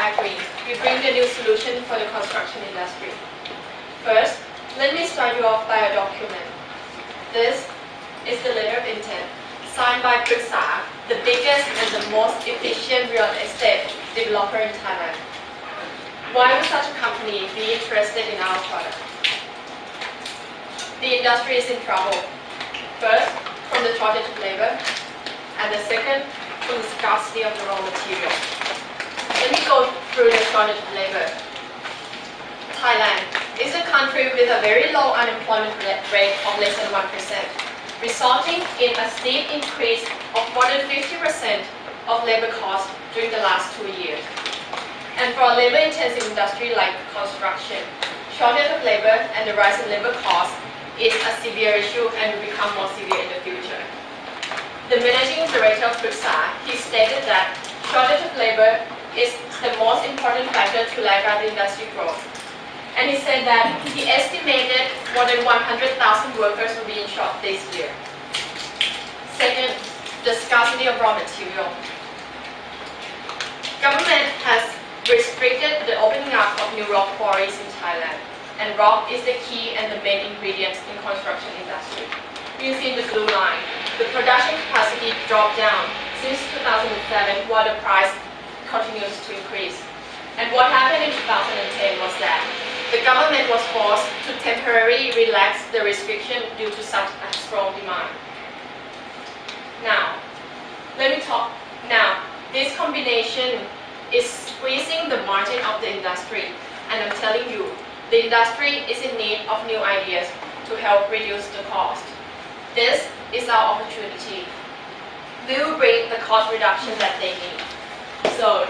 AGGreen, we bring the new solution for the construction industry. First, let me start you off by a document. This is the letter of intent signed by Priksa, the biggest and the most efficient real estate developer in Thailand. Why would such a company be interested in our product? The industry is in trouble. First, from the shortage of labor, and the second, from the scarcity of the raw material. Let me go through the shortage of labor. Thailand is a country with a very low unemployment rate of less than 1%, resulting in a steep increase of more than 50% of labor costs during the last 2 years. And for a labor-intensive industry like construction, shortage of labor and the rise in labor costs is a severe issue and will become more severe in the future. The managing director of Priksa, he stated that shortage of labor is the most important factor to laggard the industry growth. And he said that he estimated more than 100,000 workers will be in short this year. Second, the scarcity of raw material. Government has restricted the opening up of new rock quarries in Thailand, and rock is the key and the main ingredient in construction industry. You see the blue line. The production capacity dropped down since 2007 while the price continues to increase. And what happened in 2010 was that the government was forced to temporarily relax the restriction due to such a strong demand. Now, let me talk. Now, this combination is squeezing the margin of the industry, and I'm telling you, the industry is in need of new ideas to help reduce the cost. This is our opportunity. We will bring the cost reduction that they need. So,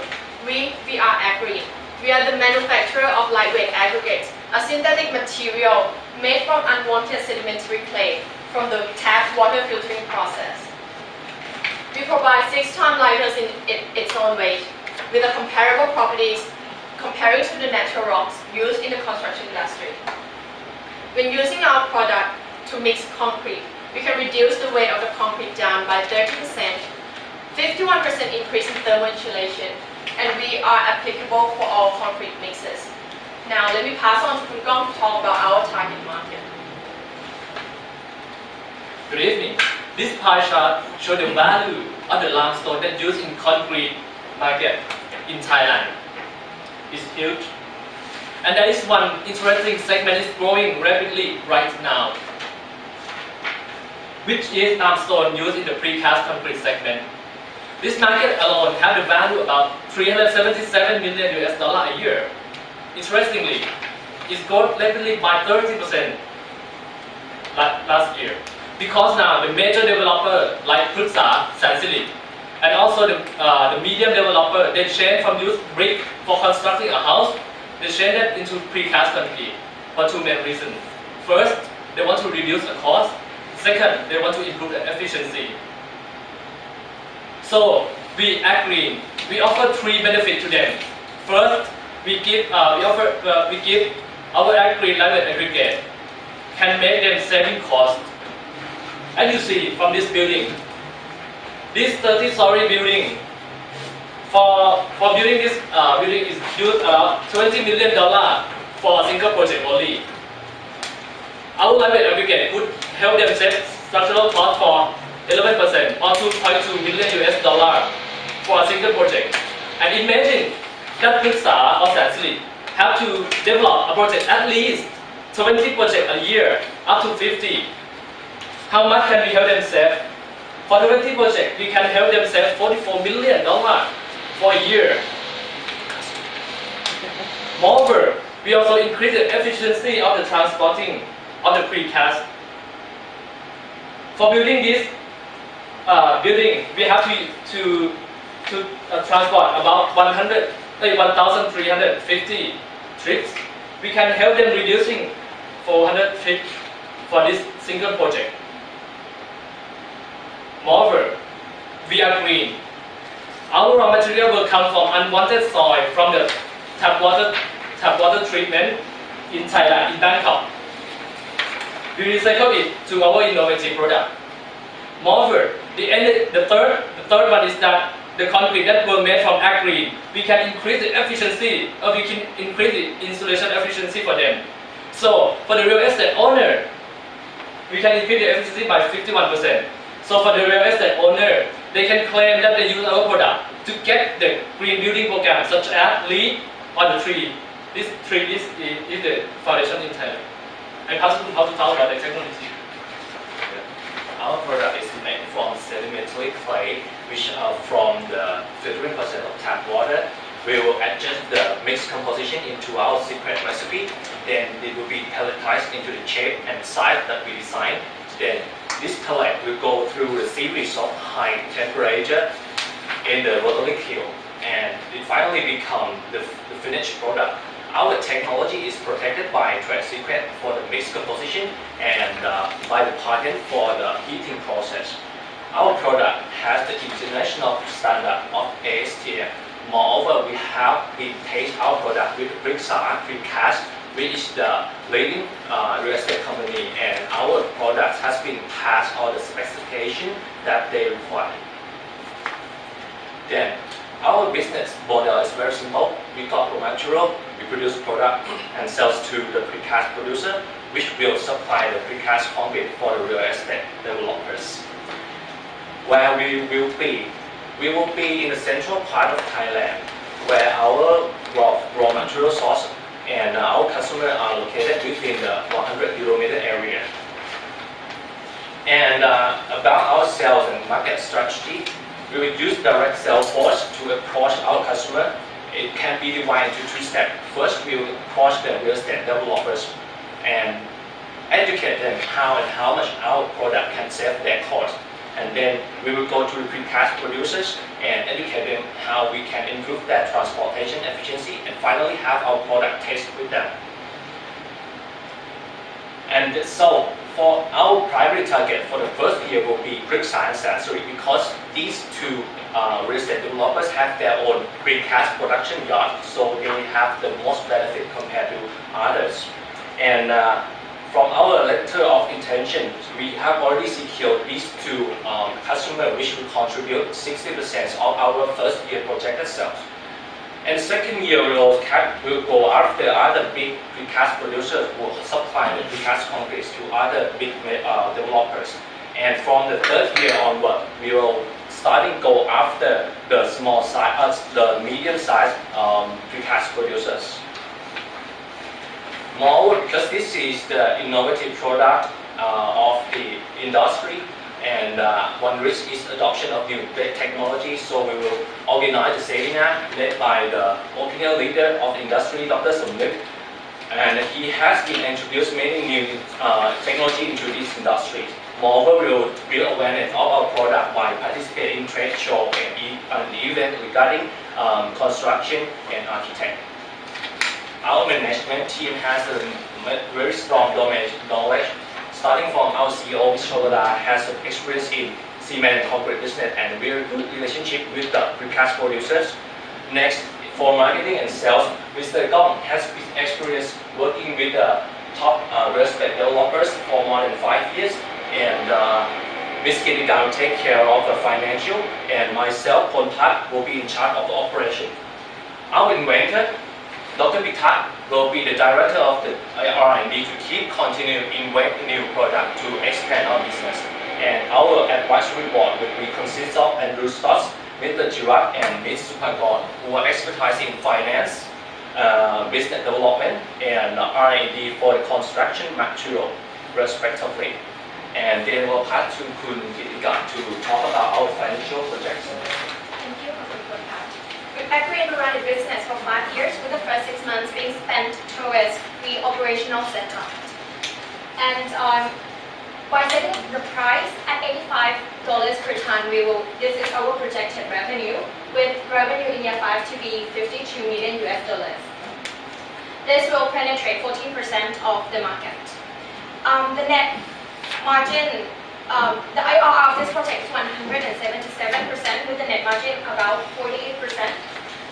we are AGGreen. We are the manufacturer of lightweight aggregates, a synthetic material made from unwanted sedimentary clay from the tap water filtering process. We provide 6 times lighter in its own weight, with the comparable properties comparing to the natural rocks used in the construction industry. When using our product to mix concrete, we can reduce the weight of the concrete down by 30%, 51% increase in thermal insulation, and we are applicable for all concrete mixes. Now let me pass on to Khun Kong to talk about our target market. Good evening. This pie chart shows the value of the limestone that used in concrete market in Thailand. It's huge. And there is one interesting segment is growing rapidly right now, which is limestone used in the precast concrete segment. This market alone has the value about $377 million a year. Interestingly, it's grown rapidly by 30% last year. Because now the major developer like Priksa, Sansili, and also the medium developer, they change from use brick for constructing a house, they change it into precast concrete for 2 main reasons. First, they want to reduce the cost. Second, they want to improve the efficiency. So we AGGreen, we offer 3 benefits to them. First, we give our AGGreen lightweight aggregate can make them saving costs. As you see from this building, this 30-story building, for building this building is used around $20 million for a single project only. Our lightweight aggregate would help them save structural cost for 11% or $2.2 million for a single project. And imagine that Priksa or Sansili have to develop a project at least 20 projects a year, up to 50. How much can we help them save? For 20 projects, we can help them save $44 million for a year. Moreover, we also increase the efficiency of the transporting of the precast. For building this building, we have to transport about 1,350 trips. We can help them reducing 400 trips for this single project. Moreover, we AGGreen. Our raw material will come from unwanted soil from the tap water treatment in Thailand, in Bangkok. We recycle it to our innovative product. Moreover, the third one is that the concrete that were made from AGGreen, we can increase the efficiency, or we can increase the installation efficiency for them. So for the real estate owner, we can increase the efficiency by 51%. So for the real estate owner, they can claim that they use our product to get the green building program such as LEED on the tree. This tree is the foundation in Thailand. I pass to how to talk about the technology. Our product is made from sedimentary clay, which from the filtering process of tap water. We will adjust the mixed composition into our secret recipe. Then it will be pelletized into the shape and size that we designed. Then this pellet will go through a series of high temperature in the rotary kiln, and it finally becomes the finished product. Our technology is protected by trade secret for the mixed composition and by the patent for the heating process. Our product has the international standard of ASTM. Moreover, we have been test our product with Brixar Precast, which is the leading real estate company, and our product has been passed all the specification that they require. Then, our business model is very simple. We got raw material, we produce product and sells to the precast producer, which will supply the precast concrete for the real estate developers. Where we will be in the central part of Thailand, where our raw material source and our customers are located within the 100-kilometer area. And about our sales and market strategy, we will use direct sales force to approach our customer. It can be divided into two steps. First, we will approach the real estate developers and educate them how much our product can save their cost. And then we will go to the precast producers and educate them how we can improve their transportation efficiency, and finally have our product tested with them. And so for our primary target for the first year will be Brixar and Sansui, because these two real estate developers have their own precast production yard, so they have the most benefit compared to others. And from our letter of intention, we have already secured these two customers, which will contribute 60% of our first year projected sales. And second year, we'll go after other big precast producers who will supply the precast concrete to other big developers. And from the third year onward, we will go after the small size, the medium sized precast producers. Moreover, because this is the innovative product of the industry, and one risk is adoption of new technology, so we will organize a seminar led by the opinion leader of the industry, Dr. Somnik, and he has been introduced many new technology into this industry. Moreover, we will build awareness of our product by participating in trade show and event regarding construction and architect. Our management team has a very strong domain knowledge. Starting from our CEO, Mr. Cholada, has experience in cement and concrete business and very good relationship with the precast producers. Next, for marketing and sales, Mr. Gong has experience working with the top real estate developers for more than 5 years, and Ms. Kitigan will take care of the financial, and myself, Ponpat, will be in charge of the operation. Our inventor, Dr. Pitat, will be the director of the R&D to keep continuing inventing new product to expand our business. And our advisory board will be consist of Andrew Stotts, Mr. Jirak, and Ms. Supagon, who are expertise in finance, business development, and R&D for the construction material, respectively. And then we'll pass to Kun Kitigan to talk about our financial projections. Thank you, Dr. Ponpat. With AGGreen, we run a business for 5 years, with the first 6 months being spent towards the operational setup. And by setting the price at $85 per ton, this is our projected revenue, with revenue in year 5 to be $52 million. This will penetrate 14% of the market. The net margin, the IRR of this project is 177%, with the net margin about 48%.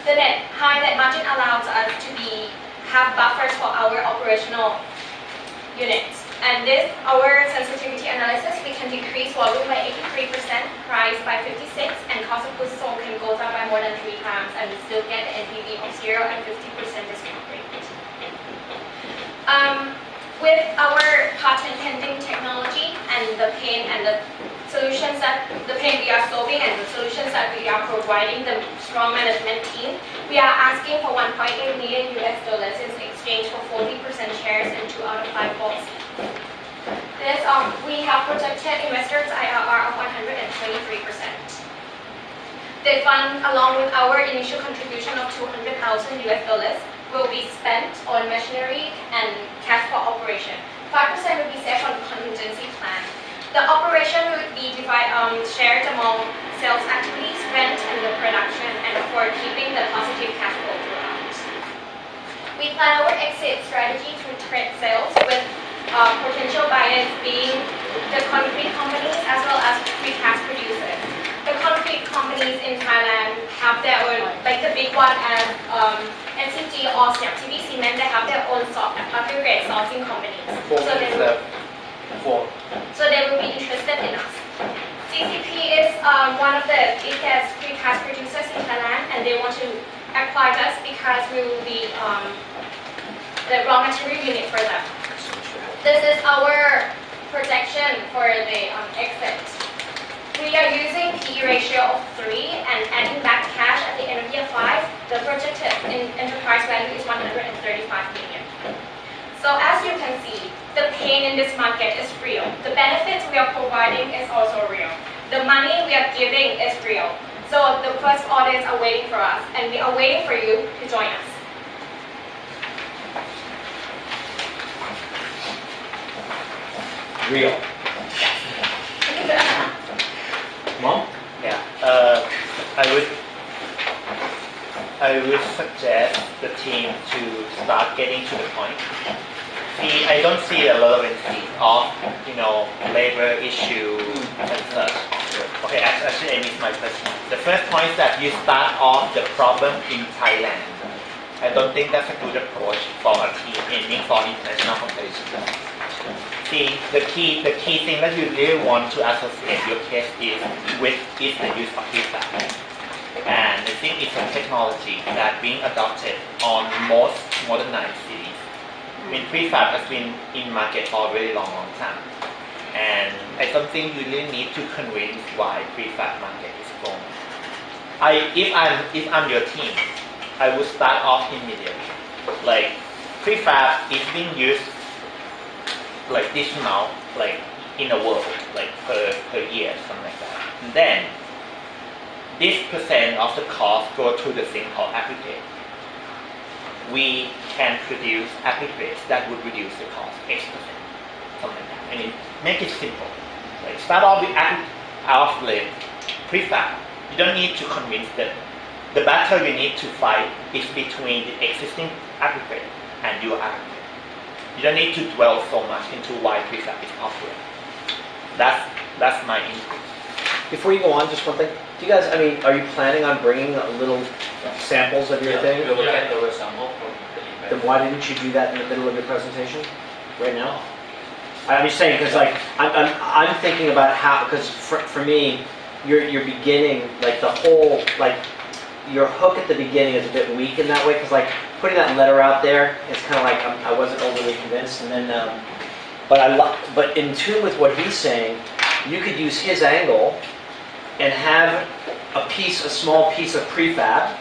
The high net margin allows us to have buffers for our operational units. And this, our sensitivity analysis, we can decrease volume by 83%, price by 56%, and cost of goods sold can go down by more than 3 times, and we still get the NPV of 0 and 50% discount rate. With our patent pending technology and the pain and the solutions that the pain we are solving and the solutions that we are providing the strong management team, we are asking for $1.8 million in exchange for 40% shares and 2 out of 5 votes. This, we have projected investors IRR of 123%. The fund, along with our initial contribution of $200,000 will be spent on machinery and cash for operation. 5% will be saved on contingency plan. The operation would be shared among sales activities, rent, and the production, and for keeping the positive cash flow throughout. We plan our exit strategy through trade sales with potential buyers being the concrete companies as well as precast producers. The concrete companies in Thailand have their own, like the big one as NCG or CMTV Cement, they have their own aggregate sourcing companies. So they will be interested in us. CCP is one of the biggest precast producers in Thailand, and they want to acquire us because we will be the raw material unit for them. This is our projection for the exit. We are using PE ratio of 3 and adding back cash at the end of year 5. The projected enterprise value is $135 million. So as you can see, the pain in this market is real. The benefits we are providing is also real. The money we are giving is real. So the first audience are waiting for us, and we are waiting for you to join us. Real. Mom? Yeah, I would suggest the team to start getting to the point. See, I don't see a lot of instances of, labor issue and such. Okay, actually I missed my first point. The first point is that you start off the problem in Thailand. I don't think that's a good approach for a team aiming for international competition. See, the key thing that you really want to associate your case is the use of prefab. And I think it's a technology that being adopted on most modernized cities. I mean, prefab has been in market for a very long time. And I don't think you really need to convince why prefab market is growing. If I'm your team, I would start off immediately. Like, prefab is being used like this now, like in the world, like per year, something like that. And then this percent of the cost go to the thing called aggregate. We can produce aggregates that would reduce the cost X%, something like that. I mean, make it simple. Like start off with prefab. You don't need to convince them. The battle you need to fight is between the existing aggregate and your aggregate. You don't need to dwell so much into why prefab is popular. That's my input. Before you go on, just one thing. Do you guys, are you planning on bringing little samples of your thing? We'll look at the sample from the event. Then why didn't you do that in the middle of your presentation? Right now? I'm just saying, because like, I'm thinking about how, because for me, your beginning, like the whole, like, your hook at the beginning is a bit weak in that way, because like putting that letter out there, it's kind of like I wasn't overly convinced, and then, but in tune with what he's saying, you could use his angle and have a small piece of prefab,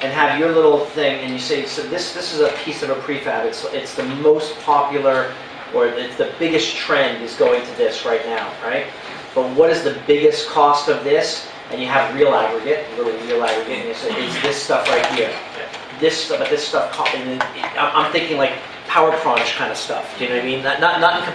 and have your little thing, and you say, so this is a piece of a prefab. It's the most popular, or it's the biggest trend is going to this right now, right? But what is the biggest cost of this? And you have real aggregate, and you say, it's this stuff right here. This stuff, and then I'm thinking like power crunch kind of stuff. Do you know what I mean? Not in comparison.